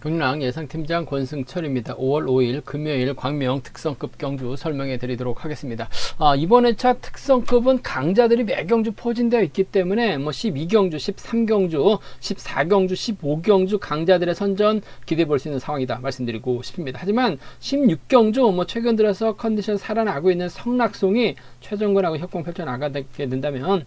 경남 예상팀장 권승철입니다. 5월 5일 금요일 광명 특성급 경주 설명해 드리도록 하겠습니다. 이번 회차 특성급은 강자들이 매경주 포진되어 있기 때문에 12경주, 13경주, 14경주, 15경주 강자들의 선전 기대해 볼 수 있는 상황이다 말씀드리고 싶습니다. 하지만 16경주 최근 들어서 컨디션 살아나고 있는 성락송이 최종근하고 협공 펼쳐나가게 된다면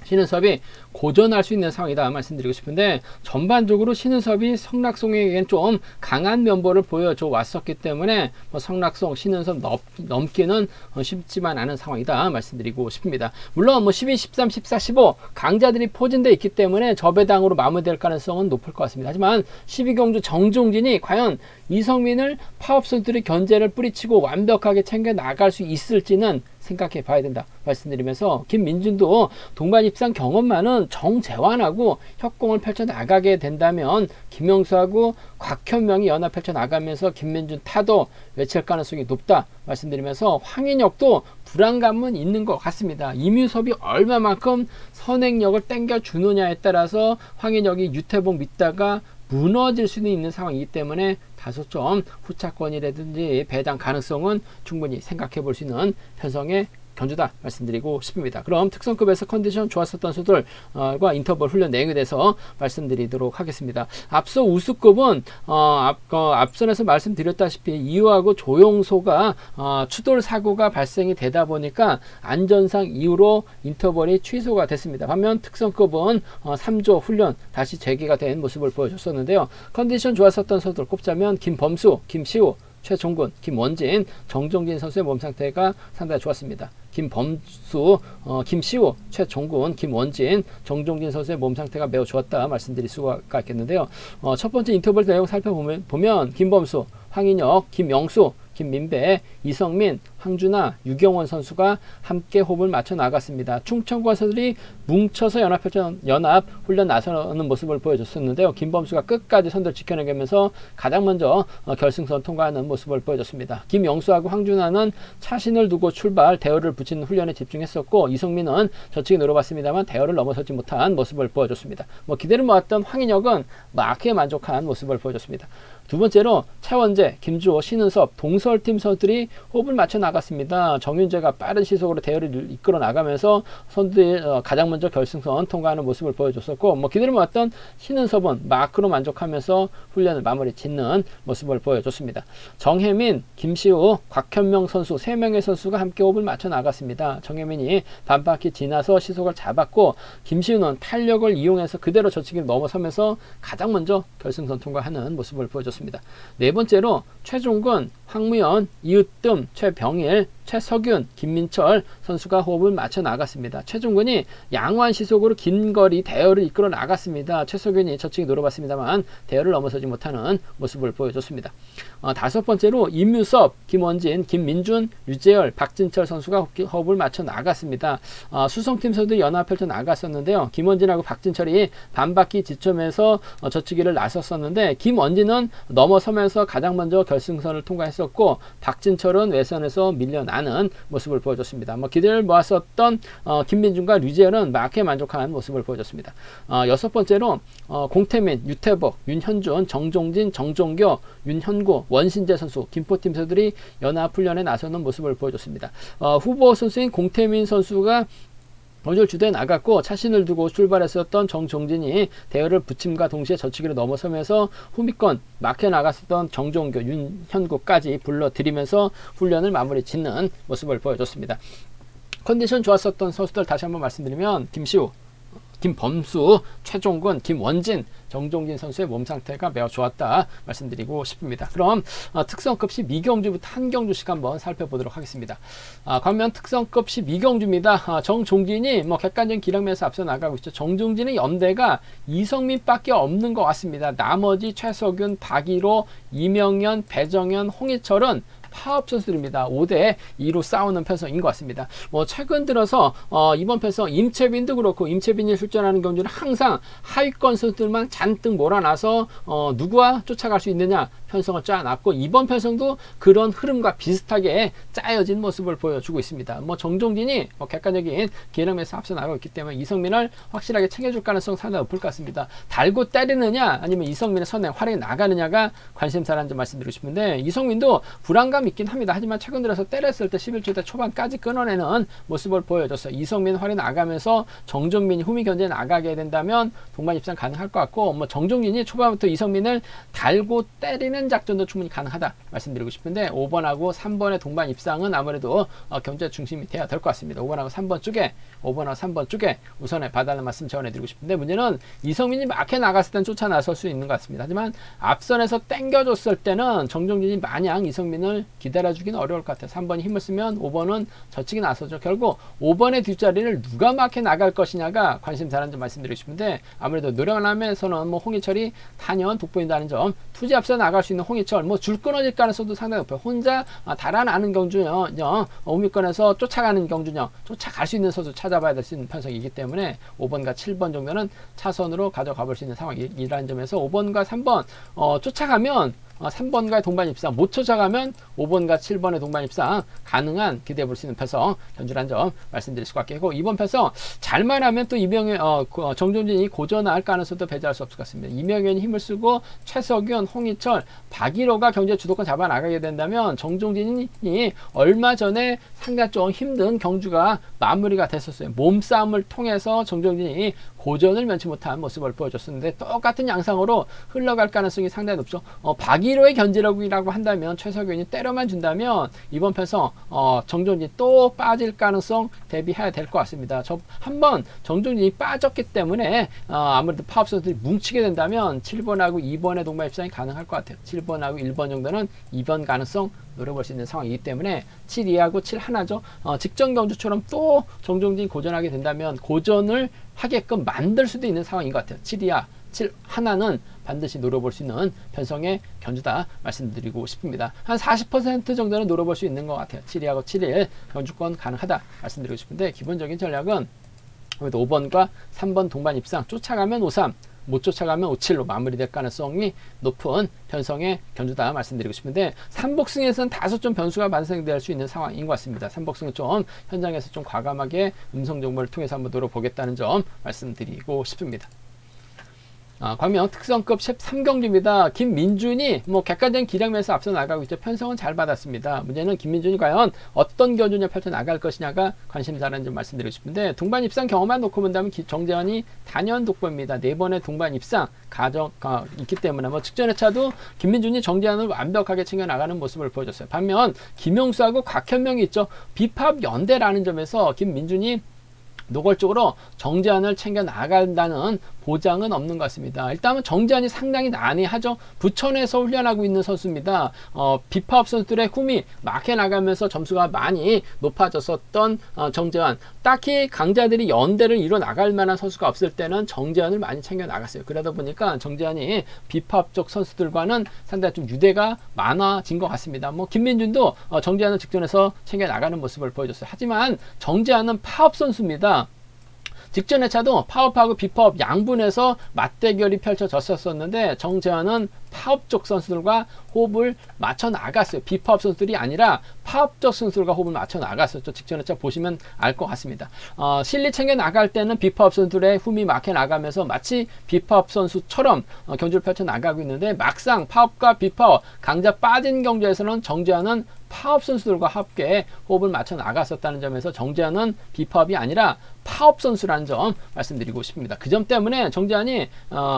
신은섭이 고전할 수 있는 상황이다 말씀드리고 싶은데, 전반적으로 신은섭이 성락송에겐 좀 강한 면보를 보여줘 왔었기 때문에 성락송, 신은섭 넘기는 쉽지만 않은 상황이다 말씀드리고 싶습니다. 물론 12, 13, 14, 15 강자들이 포진되어 있기 때문에 저배당으로 마무리될 가능성은 높을 것 같습니다. 하지만 12경주 정종진이 과연 이성민을 파업선수들이 견제를 뿌리치고 완벽하게 챙겨 나갈 수 있을지는 생각해 봐야 된다 말씀드리면서, 김민준도 동반 입상 경험만은 정재환하고 협공을 펼쳐 나가게 된다면 김영수하고 곽현명이 연합 펼쳐 나가면서 김민준 타도 외칠 가능성이 높다 말씀드리면서, 황인혁도 불안감은 있는 것 같습니다. 이뮤섭이 얼마만큼 선행력을 땡겨 주느냐에 따라서 황인혁이 유태봉 믿다가 무너질 수는 있는 상황이기 때문에 다소 좀 후차권이라든지 배당 가능성은 충분히 생각해 볼 수 있는 편성의 경주다 말씀드리고 싶습니다. 그럼 특성급에서 컨디션 좋았었던 선수들과 인터벌 훈련 내용에 대해서 말씀드리도록 하겠습니다. 앞서 우수급은 앞선에서 말씀드렸다시피 이유하고 조용소가 추돌 사고가 발생이 되다 보니까 안전상 이후로 인터벌이 취소가 됐습니다. 반면 특성급은 3조 훈련 다시 재개가 된 모습을 보여줬었는데요. 컨디션 좋았었던 선수들 꼽자면 김범수, 김시우, 최종근, 김원진, 정종진 선수의 몸 상태가 상당히 좋았습니다. 김범수, 김시우, 최종근, 김원진, 정종진 선수의 몸 상태가 매우 좋았다 말씀드릴 수가 있겠는데요. 첫 번째 인터벌 내용 살펴보면 김범수, 황인혁, 김영수, 김민배, 이성민, 황준하, 유경원 선수가 함께 호흡을 맞춰 나갔습니다. 충청과 선수들이 뭉쳐서 연합 훈련 나서는 모습을 보여줬었는데요. 김범수가 끝까지 선두를 지켜내면서 가장 먼저 결승선 통과하는 모습을 보여줬습니다. 김영수하고 황준하는 차신을 두고 출발, 대열을 붙이는 훈련에 집중했었고, 이성민은 저측에 노려봤습니다만 대열을 넘어서지 못한 모습을 보여줬습니다. 기대를 모았던 황인혁은 막히에 만족한 모습을 보여줬습니다. 두 번째로 차원재, 김주호, 신은섭, 동설팀 선수들이 호흡을 맞춰 나갔습니다. 정윤재가 빠른 시속으로 대열을 이끌어 나가면서 선수들이 가장 먼저 결승선 통과하는 모습을 보여줬었고, 기대를 모았던 신은섭은 마크로 만족하면서 훈련을 마무리 짓는 모습을 보여줬습니다. 정혜민, 김시우, 곽현명 선수 3명의 선수가 함께 호흡을 맞춰 나갔습니다. 정혜민이 반바퀴 지나서 시속을 잡았고, 김시우는 탄력을 이용해서 그대로 저측을 넘어서면서 가장 먼저 결승선 통과하는 모습을 보여줬습니다. 네 번째로 최종근, 황무현, 이으뜸, 최병일, 최석윤, 김민철 선수가 호흡을 맞춰 나갔습니다. 최종근이 양호한 시속으로 긴 거리 대열을 이끌어 나갔습니다. 최석윤이 저측에 노려봤습니다만 대열을 넘어서지 못하는 모습을 보여줬습니다. 다섯 번째로 임유섭, 김원진, 김민준, 유재열, 박진철 선수가 호흡을 맞춰 나갔습니다. 수성팀 선수들이 연합 펼쳐 나갔었는데요. 김원진하고 박진철이 반바퀴 지점에서 저치기를 나섰었는데, 김원진은 넘어서면서 가장 먼저 결승선을 통과했었고, 박진철은 외선에서 밀려나는 모습을 보여줬습니다. 기대를 모았었던 김민준과 류재열은 막에 만족한 모습을 보여줬습니다. 여섯 번째로 공태민, 유태복, 윤현준, 정종진, 정종교, 윤현구, 원신재 선수, 김포팀 선수들이 연합훈련에 나서는 모습을 보여줬습니다. 후보 선수인 공태민 선수가 먼저 주도해 나갔고, 차신을 두고 출발했었던 정종진이 대열을 붙임과 동시에 저치기로 넘어서면서 후미권 막혀 나갔었던 정종교, 윤현구까지 불러들이면서 훈련을 마무리 짓는 모습을 보여줬습니다. 컨디션 좋았었던 선수들 다시 한번 말씀드리면 김시우, 김범수, 최종근, 김원진, 정종진 선수의 몸 상태가 매우 좋았다 말씀드리고 싶습니다. 그럼 특성급 12경주부터 한 경주씩 한번 살펴보도록 하겠습니다. 반면 특성급 12경주입니다. 정종진이 객관적인 기량면에서 앞서 나가고 있죠. 정종진의 연대가 이성민밖에 없는 것 같습니다. 나머지 최석윤, 박일호, 이명현, 배정현, 홍희철은 파업 선수들입니다. 5대 2로 싸우는 편성인 것 같습니다. 최근 들어서 이번 편성 임채빈도 그렇고, 임채빈이 출전하는 경주는 항상 하위권 선수들만 잔뜩 몰아놔서 누구와 쫓아갈 수 있느냐, 편성을 짜놨고 이번 편성도 그런 흐름과 비슷하게 짜여진 모습을 보여주고 있습니다. 뭐 정종진이 객관적인 기름에서 앞서 나가고 있기 때문에 이성민을 확실하게 챙겨줄 가능성 상당히 높을 것 같습니다. 달고 때리느냐 아니면 이성민의 선행 활약이 나가느냐가 관심사라는 점 말씀드리고 싶은데 이성민도 불안감이 있긴 합니다. 하지만 최근 들어서 때렸을 때 11초 대 초반까지 끊어내는 모습을 보여줬어요. 이성민 활약이 나가면서 정종민이 후미 견제에 나가게 된다면 동반 입상 가능할 것 같고 뭐 정종진이 초반부터 이성민을 달고 때리는 작전도 충분히 가능하다 말씀드리고 싶은데 5번하고 3번의 동반 입상은 아무래도 견제 중심이 돼야 될 것 같습니다. 5번하고 3번 쪽에 우선에 봐달라는 말씀 전해드리고 싶은데 문제는 이성민이 막혀 나갔을 땐 쫓아 나설 수 있는 것 같습니다. 하지만 앞선에서 땡겨줬을 때는 정종진이 마냥 이성민을 기다려주기는 어려울 것 같아요. 3번이 힘을 쓰면 5번은 젖히기 나서죠. 결국 5번의 뒷자리를 누가 막혀 나갈 것이냐가 관심사라는 점 말씀드리고 싶은데 아무래도 노련함에서는 뭐 홍희철이 단연 돋보인다는 점, 투지 앞서 나갈 수 있는 홍희철 뭐 줄 끊어질 가능성도 상당히 높아요. 혼자 달아나는 경주요, 5위권에서 쫓아가는 경주요, 쫓아갈 수 있는 선수 찾아봐야 될 수 있는 편성이기 때문에 5번과 7번 정도는 차선으로 가져가 볼 수 있는 상황이라는 점에서 5번과 3번 쫓아가면 3번과의 동반 입상, 못 쫓아가면 5번과 7번의 동반 입상 가능한 기대해 볼 수 있는 편성 견주란 점 말씀드릴 수 있게 하고 이번 편성 잘만 하면 또 정종진이 고전할 가능성도 배제할 수 없을 것 같습니다. 이명현이 힘을 쓰고 최석윤, 홍희철, 박일호가 경제 주도권 잡아 나가게 된다면 정종진이 얼마 전에 상당히 좀 힘든 경주가 마무리가 됐었어요. 몸싸움을 통해서 정종진이 고전을 면치 못한 모습을 보여줬었는데 똑같은 양상으로 흘러갈 가능성이 상당히 높죠. 박일호의 견제력이라고 한다면 최석윤이 때려만 준다면 이번 편성 정종진이 또 빠질 가능성 대비해야 될 것 같습니다. 한번 정종진이 빠졌기 때문에 아무래도 파업 선수들이 뭉치게 된다면 7번하고 2번의 동반 입상이 가능할 것 같아요. 7번하고 1번 정도는 2번 가능성 노려볼 수 있는 상황이기 때문에 7-2하고 7-1죠. 직전 경주처럼 또 정종진이 고전하게 된다면 고전을 하게끔 만들 수도 있는 상황인 것 같아요. 7-2하, 7-1는 반드시 노려볼 수 있는 편성의 견주다 말씀드리고 싶습니다. 한 40% 정도는 노려볼 수 있는 것 같아요. 7-2하고 7-1 견주권 가능하다 말씀드리고 싶은데 기본적인 전략은 아무래도 5번과 3번 동반 입상 쫓아가면 5-3 못 쫓아가면 5-7로 마무리될 가능성이 높은 편성의 견주다 말씀드리고 싶은데 3복승에서는 다소 좀 변수가 발생될 수 있는 상황인 것 같습니다. 3복승은 좀 현장에서 좀 과감하게 음성 정보를 통해서 한번 노려보겠다는 점 말씀드리고 싶습니다. 광명 특성급 13경주입니다. 김민준이 객관적인 기량면에서 앞서 나가고 있죠. 편성은 잘 받았습니다. 문제는 김민준이 과연 어떤 견주냐 펼쳐 나갈 것이냐가 관심사라는 점 말씀드리고 싶은데 동반 입상 경험만 놓고 본다면 정재환이 단연 돋보입니다. 4번의 동반 입상 가정가 있기 때문에 직전의 차도 김민준이 정재환을 완벽하게 챙겨 나가는 모습을 보여줬어요. 반면 김용수하고 곽현명이 있죠. 비팝 연대라는 점에서 김민준이 노골적으로 정재환을 챙겨 나간다는 보장은 없는 것 같습니다. 일단은 정재환이 상당히 난해하죠. 부천에서 훈련하고 있는 선수입니다. 비파업 선수들의 흠이 막혀 나가면서 점수가 많이 높아졌었던 정재환. 딱히 강자들이 연대를 이뤄 나갈 만한 선수가 없을 때는 정재환을 많이 챙겨 나갔어요. 그러다 보니까 정재환이 비파업 쪽 선수들과는 상당히 좀 유대가 많아진 것 같습니다. 김민준도 정재환을 직전에서 챙겨 나가는 모습을 보여줬어요. 하지만 정재환은 파업 선수입니다. 직전의 차도 파업하고 비파업 양분에서 맞대결이 펼쳐졌었는데 정재환은 파업 쪽 선수들과 호흡을 맞춰 나갔어요. 비파업 선수들이 아니라 파업 쪽 선수들과 호흡을 맞춰 나갔었죠. 직전의 차 보시면 알 것 같습니다. 실리 챙겨 나갈 때는 비파업 선수들의 흠이 막혀 나가면서 마치 비파업 선수처럼 경주를 펼쳐 나가고 있는데 막상 파업과 비파업 강자 빠진 경주에서는 정재환은 파업 선수들과 함께 호흡을 맞춰 나갔었다는 점에서 정재환은 비파업이 아니라 파업 선수라는 점 말씀드리고 싶습니다. 그 점 때문에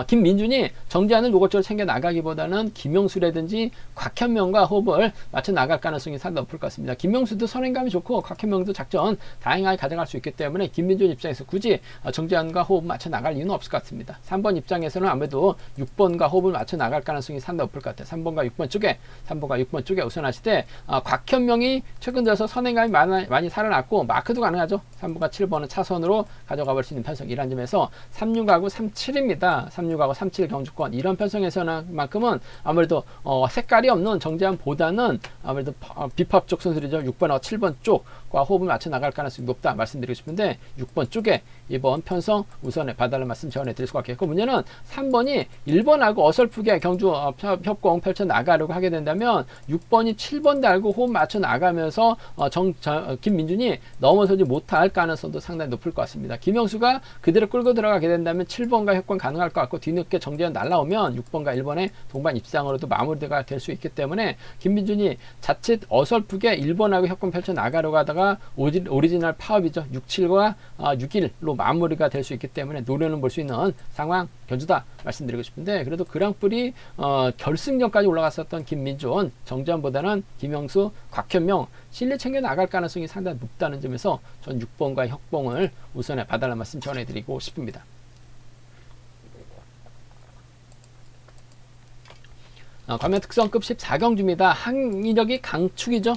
김민준이 정재환을 노골적으로 챙겨 나가기보다는 김용수라든지 곽현명과 호흡을 맞춰 나갈 가능성이 상당히 높을 것 같습니다. 김용수도 선행감이 좋고 곽현명도 작전 다양하게 가져갈 수 있기 때문에 김민준 입장에서 굳이 정재환과 호흡 맞춰 나갈 이유는 없을 것 같습니다. 3번 입장에서는 아무래도 6번과 호흡을 맞춰 나갈 가능성이 상당히 높을 것 같아요. 3번과 6번 쪽에 우선하시되 곽현명이 최근 들어서 선행감이 많이 살아났고 마크도 가능하죠. 3번과 7번은 차선으로 가져가 볼 수 있는 편성이라는 점에서 36하고 37입니다. 36하고 37 경주권 이런 편성에서만큼은 아무래도 색깔이 없는 정재환보다는 아무래도 비팝 쪽 선수들이죠. 6번하고 7번 쪽 과 호흡을 맞춰 나갈 가능성이 높다 말씀드리고 싶은데 6번 쪽에 이번 편성 우선에 봐달라는 말씀 전해드릴 수가 있겠고, 문제는 3번이 1번하고 어설프게 경주 협공 펼쳐 나가려고 하게 된다면 6번이 7번 달고 호흡 맞춰 나가면서 김민준이 넘어서지 못할 가능성도 상당히 높을 것 같습니다. 김영수가 그대로 끌고 들어가게 된다면 7번과 협공 가능할 것 같고, 뒤늦게 정재현 날라오면 6번과 1번의 동반 입상으로도 마무리가 될 수 있기 때문에 김민준이 자칫 어설프게 1번하고 협공 펼쳐 나가려고 하다가 오리지널 파업이죠. 67과 61로 마무리가 될 수 있기 때문에 노려는 볼 수 있는 상황 견주다 말씀드리고 싶은데, 그래도 그랑프리 결승전까지 올라갔었던 김민준, 정재현보다는 김영수, 곽현명 실리 챙겨 나갈 가능성이 상당히 높다는 점에서 전 6번과 협공을 우선에 봐달라는 말씀 전해드리고 싶습니다. 과면 특성급 14경주입니다. 항인력이 강축이죠.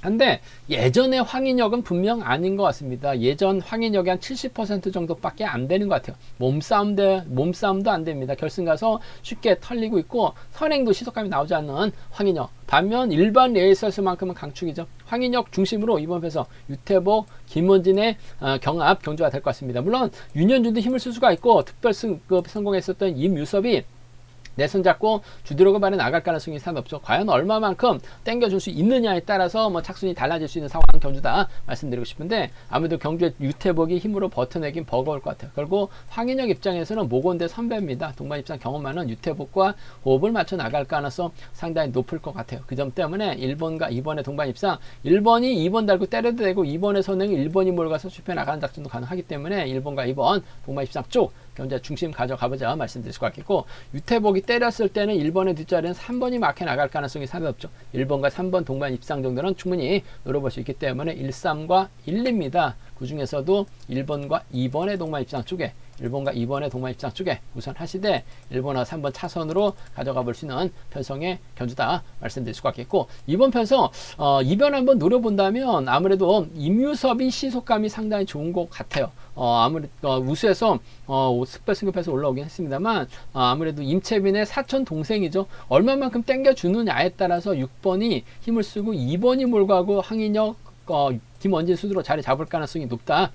근데 예전의 황인역은 분명 아닌 것 같습니다. 예전 황인역이 한 70% 정도밖에 안 되는 것 같아요. 몸싸움도 안 됩니다. 결승 가서 쉽게 털리고 있고, 선행도 시속감이 나오지 않는 황인역. 반면 일반 레이서스만큼은 강축이죠. 황인역 중심으로 이번 편에서 유태복, 김원진의 경합 경주가 될 것 같습니다. 물론 윤현준도 힘을 쓸 수가 있고, 특별승급 성공했었던 임유섭이 내 손 잡고 주드로그 발에 나갈 가능성이 상당히 높죠. 과연 얼마만큼 땡겨줄 수 있느냐에 따라서 착순이 달라질 수 있는 상황 경주다 말씀드리고 싶은데, 아무래도 경주의 유태복이 힘으로 버텨내긴 버거울 것 같아요. 결국 황인혁 입장에서는 모건대 선배입니다. 동반 입장 경험 많은 유태복과 호흡을 맞춰 나갈 가능성 상당히 높을 것 같아요. 그 점 때문에 1번과 2번의 동반 입장, 1번이 2번 달고 때려도 되고 2번의 선행이 1번이 몰아가서 숲에 나가는 작전도 가능하기 때문에 1번과 2번 동반 입장 쪽 경제 중심 가져가보자 말씀드릴 수가 있겠고, 유태복이 때렸을 때는 1번의 뒷자리는 3번이 막혀 나갈 가능성이 상당히 높죠. 1번과 3번 동반 입상 정도는 충분히 노려볼 수 있기 때문에 1, 3과 1, 2입니다. 그 중에서도 1번과 2번의 동반 입상 쪽에, 1번과 2번의 동반 입장 쪽에 우선 하시되 1번과 3번 차선으로 가져가 볼 수 있는 편성의 견주다 말씀드릴 수가 있겠고, 이번 편성 이변 한번 노려본다면 아무래도 임유섭이 시속감이 상당히 좋은 것 같아요. 아무래도 우수에서 특별 승급해서 올라오긴 했습니다만, 아무래도 임채빈의 사촌 동생이죠. 얼마만큼 땡겨주느냐에 따라서 6번이 힘을 쓰고 2번이 몰고 항인혁 김원진 수두로 자리 잡을 가능성이 높다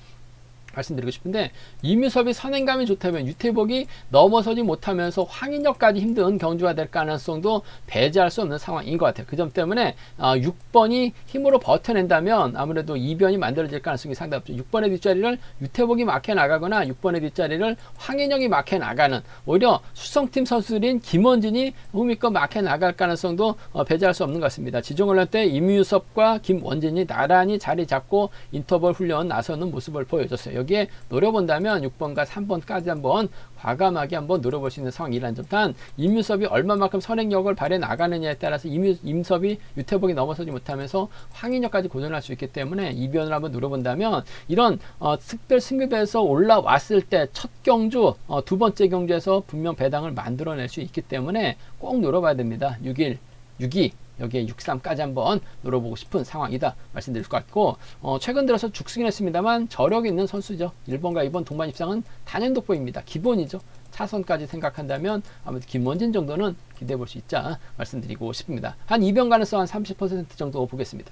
말씀드리고 싶은데, 임유섭이 선행감이 좋다면 유태복이 넘어서지 못하면서 황인혁까지 힘든 경주가 될 가능성도 배제할 수 없는 상황인 것 같아요. 그 점 때문에 6번이 힘으로 버텨낸다면 아무래도 이변이 만들어질 가능성이 상당히 높죠. 6번의 뒷자리를 유태복이 막혀 나가거나 6번의 뒷자리를 황인혁이 막혀 나가는, 오히려 수성팀 선수들인 김원진이 후미껏 막혀 나갈 가능성도 배제할 수 없는 것 같습니다. 지종훈련 때 임유섭과 김원진이 나란히 자리 잡고 인터벌 훈련 나서는 모습을 보여줬어요. 여기에 노려본다면 6번과 3번까지 한번 과감하게 한번 노려볼 수 있는 상황이라는 점. 단 임유섭이 얼마만큼 선행력을 발휘해 나가느냐에 따라서 임섭이 유태복이 넘어서지 못하면서 황인혁까지 고전할 수 있기 때문에 이변을 한번 노려본다면, 이런 특별 승급에서 올라왔을 때 첫 경주, 두 번째 경주에서 분명 배당을 만들어낼 수 있기 때문에 꼭 노려봐야 됩니다. 6일, 6위 여기에 6-3까지 한번 노려보고 싶은 상황이다 말씀드릴 것 같고, 최근 들어서 죽승을 했습니다만 저력이 있는 선수죠. 1번과 2번 동반 입상은 단연독보입니다. 기본이죠. 차선까지 생각한다면 아무래도 김원진 정도는 기대해 볼 수 있자 말씀드리고 싶습니다. 한 이변 가능성 한 30% 정도 보겠습니다.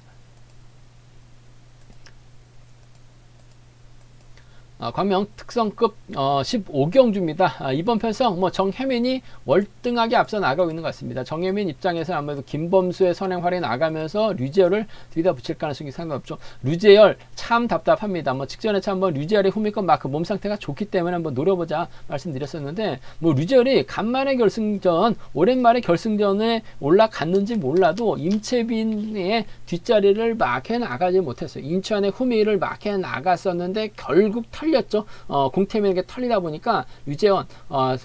광명 특성급 15경주입니다. 이번 편성 정혜민이 월등하게 앞서 나가고 있는 것 같습니다. 정혜민 입장에서 아무래도 김범수의 선행 활약이 나가면서 류재열을 뒤다 붙일 가능성이 상당히 높죠. 류재열 참 답답합니다. 직전에 참 한번 류재열의 후미권 마크 몸 상태가 좋기 때문에 한번 노려보자 말씀드렸었는데, 류재열이 간만에 결승전, 오랜만에 결승전에 올라갔는지 몰라도 임채빈의 뒷자리를 막해 나가지 못했어요. 인천의 후미를 막해 나갔었는데 결국 털렸죠. 공태민에게 털리다 보니까 유재원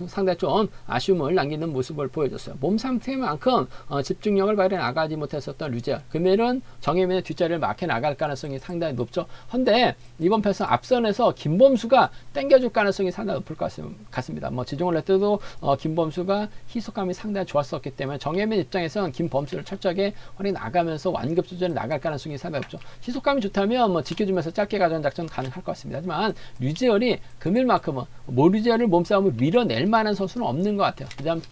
상당히 좀 아쉬움을 남기는 모습을 보여줬어요. 몸 상태만큼 집중력을 발휘해 나가지 못했었던 류재원, 금일은 정혜민의 뒷자리를 막혀 나갈 가능성이 상당히 높죠. 근데 이번 편에서 앞선에서 김범수가 땡겨줄 가능성이 상당히 높을 것 같습니다. 지종을 낼 때도 김범수가 희속감이 상당히 좋았었기 때문에 정혜민 입장에서는 김범수를 철저하게 활이 나가면서 완급 수준에 나갈 가능성이 상당히 높죠. 희속감이 좋다면 지켜주면서 짧게 가져온 작전 가능할 것 같습니다. 하지만 류지열이 금일만큼은 류지열을 몸싸움을 밀어낼 만한 선수는 없는 것 같아요.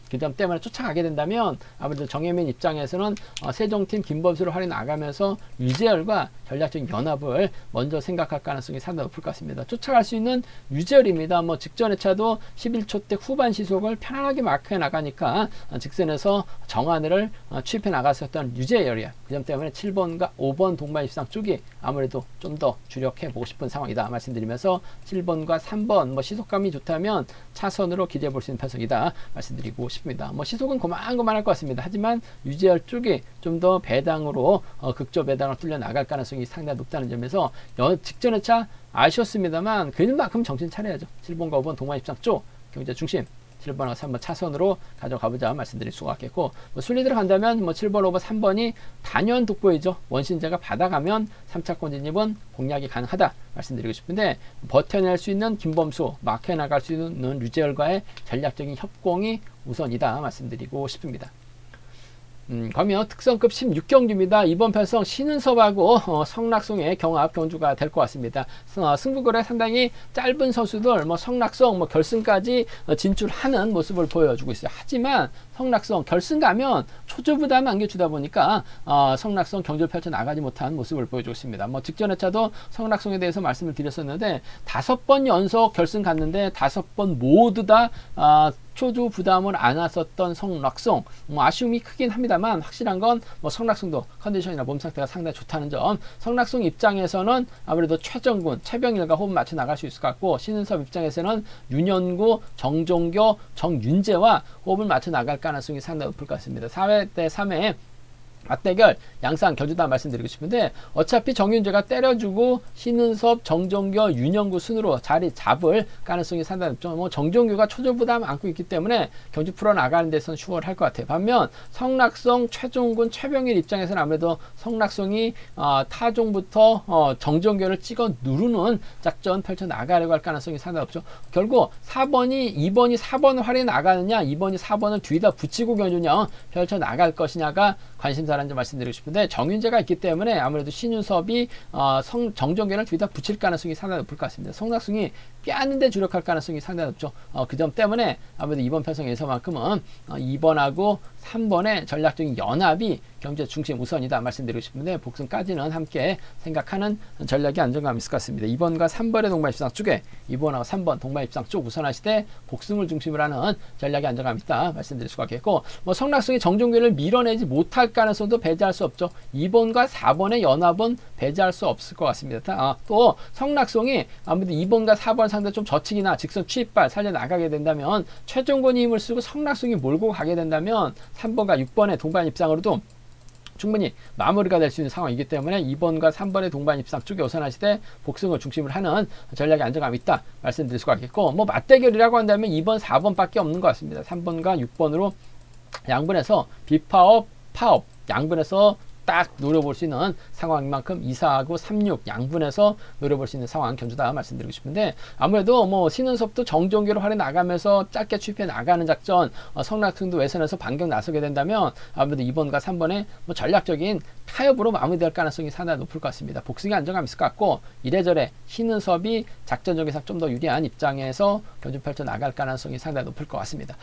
그 점 때문에 쫓아가게 된다면 아무래도 정혜민 입장에서는 세종팀 김범수를 활용 나가면서 류지열과 전략적인 연합을 먼저 생각할 가능성이 상당히 높을 것 같습니다. 쫓아갈 수 있는 류지열입니다. 뭐 직전의 차도 11초 대 후반 시속을 편안하게 마크해 나가니까 직선에서 정한을 취입해 나갔었던 류지열이야. 그 점 때문에 7번과 5번 동반 입상 쪽이 아무래도 좀 더 주력해 보고 싶은 상황이다 말씀드리면서 7번과 3번 뭐 시속감이 좋다면 차선으로 기대해 볼 수 있는 편성이다 말씀드리고 싶습니다. 뭐 시속은 고만고만할 것 같습니다. 하지만 류지열 쪽이 좀 더 배당으로 극조 배당을 뚫려 나갈 가능성이 상당히 높다는 점에서 직전의 차 아쉬웠습니다만 그만큼 정신 차려야죠. 7번과 5번 동반 입상 쪽 경제 중심 7번하고 3번 차선으로 가져가보자 말씀드릴 수가 있겠고, 뭐 순위대로 간다면 뭐 7번, 5번, 3번이 단연 돋보이죠. 원신재가 받아가면 3차권 진입은 공략이 가능하다 말씀드리고 싶은데, 버텨낼 수 있는 김범수, 막혀 나갈 수 있는 류지열과의 전략적인 협공이 우선이다 말씀드리고 싶습니다. 그러면 특성급 16경주입니다. 이번 편성 신은섭하고 성낙송의 경합 경주가 될 것 같습니다. 승부거래 상당히 짧은 선수들 성낙송 결승까지 진출하는 모습을 보여주고 있어요. 하지만 성낙송 결승 가면 초조부담 안겨주다 보니까 성낙송 경주를 펼쳐 나가지 못한 모습을 보여주고 있습니다. 직전에 차도 성낙송에 대해서 말씀을 드렸었는데 5번 연속 결승 갔는데 5번 모두 다 초조 부담을 안았었던 성낙송, 아쉬움이 크긴 합니다만 확실한 건 성낙송도 컨디션이나 몸 상태가 상당히 좋다는 점. 성낙송 입장에서는 아무래도 최정군, 최병일과 호흡 맞춰 나갈 수 있을 것 같고, 신은섭 입장에서는 윤현구, 정종교, 정윤재와 호흡을 맞춰 나갈 가능성이 상당히 높을 것 같습니다. 4회 대 3회 맞대결 양상 경주다 말씀드리고 싶은데, 어차피 정윤재가 때려주고 신은섭, 정종교, 윤영구 순으로 자리 잡을 가능성이 상당히 높죠. 정종교가 초조부담 안고 있기 때문에 경주 풀어나가는 데서는 수월할 것 같아요. 반면 성낙송, 최종군, 최병일 입장에서는 아무래도 성낙송이 타종부터 정종교를 찍어 누르는 작전 펼쳐 나가려고 할 가능성이 상당히 높죠. 결국 2번이 4번을 활용해 나가느냐, 2번이 4번을 뒤에다 붙이고 경주냐 펼쳐 나갈 것이냐가 관심사라는 점 말씀드리고 싶은데, 정윤재가 있기 때문에 아무래도 신윤섭이 정종균을 뒤에다 붙일 가능성이 상당히 높을 것 같습니다. 성낙송이 빼앗는 데 주력할 가능성이 상당히 높죠. 그 점 때문에 아무래도 이번 편성에서만큼은 2번하고 3번의 전략적인 연합이 경제 중심 우선이다 말씀드리고 싶은데, 복승까지는 함께 생각하는 전략이 안정감이 있을 것 같습니다. 2번과 3번의 동반 입상 쪽에 2번하고 3번 동반 입상 쪽 우선하시되 복승을 중심으로 하는 전략이 안정감이 있다 말씀드릴 수가 있겠고, 성낙송이 정종균을 밀어내지 못할 가능성도 배제할 수 없죠. 2번과 4번의 연합은 배제할 수 없을 것 같습니다. 또 성낙송이 아무래도 2번과 4번 상대 좀 저측이나 직선 취입발 살려나가게 된다면, 최종권이 힘을 쓰고 성낙송이 몰고 가게 된다면 3번과 6번의 동반 입상으로도 충분히 마무리가 될 수 있는 상황이기 때문에 2번과 3번의 동반 입상 쪽에 우선하시되 복승을 중심으로 하는 전략의 안정감이 있다 말씀드릴 수가 있겠고, 맞대결이라고 한다면 2번, 4번밖에 없는 것 같습니다. 3번과 6번으로 양분해서 비파업, 파업 양분해서 딱 노려볼 수 있는 상황인 만큼 2,4하고 3,6 양분해서 노려볼 수 있는 상황 경주다 말씀드리고 싶은데, 아무래도 신은섭도 정종교를 활용 나가면서 짧게 취입해 나가는 작전, 성낙송도 외선에서 반격 나서게 된다면 아무래도 2번과 3번의 전략적인 타협으로 마무리될 가능성이 상당히 높을 것 같습니다. 복승의 안정감이 있을 것 같고, 이래저래 신은섭이 작전적에서 좀 더 유리한 입장에서 경주 펼쳐 나갈 가능성이 상당히 높을 것 같습니다.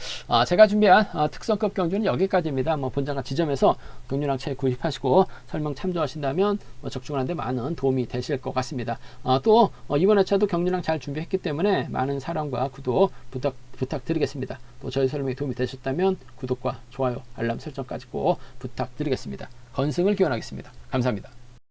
제가 준비한 특성급 경주는 여기까지입니다. 본장과 지점에서 경주랑 책 구입하시고 설명 참조하신다면 적중하는데 많은 도움이 되실 것 같습니다. 또 이번 회차도 경주랑 잘 준비했기 때문에 많은 사랑과 구독 부탁드리겠습니다. 또 저희 설명이 도움이 되셨다면 구독과 좋아요, 알람 설정까지 꼭 부탁드리겠습니다. 건승을 기원하겠습니다. 감사합니다.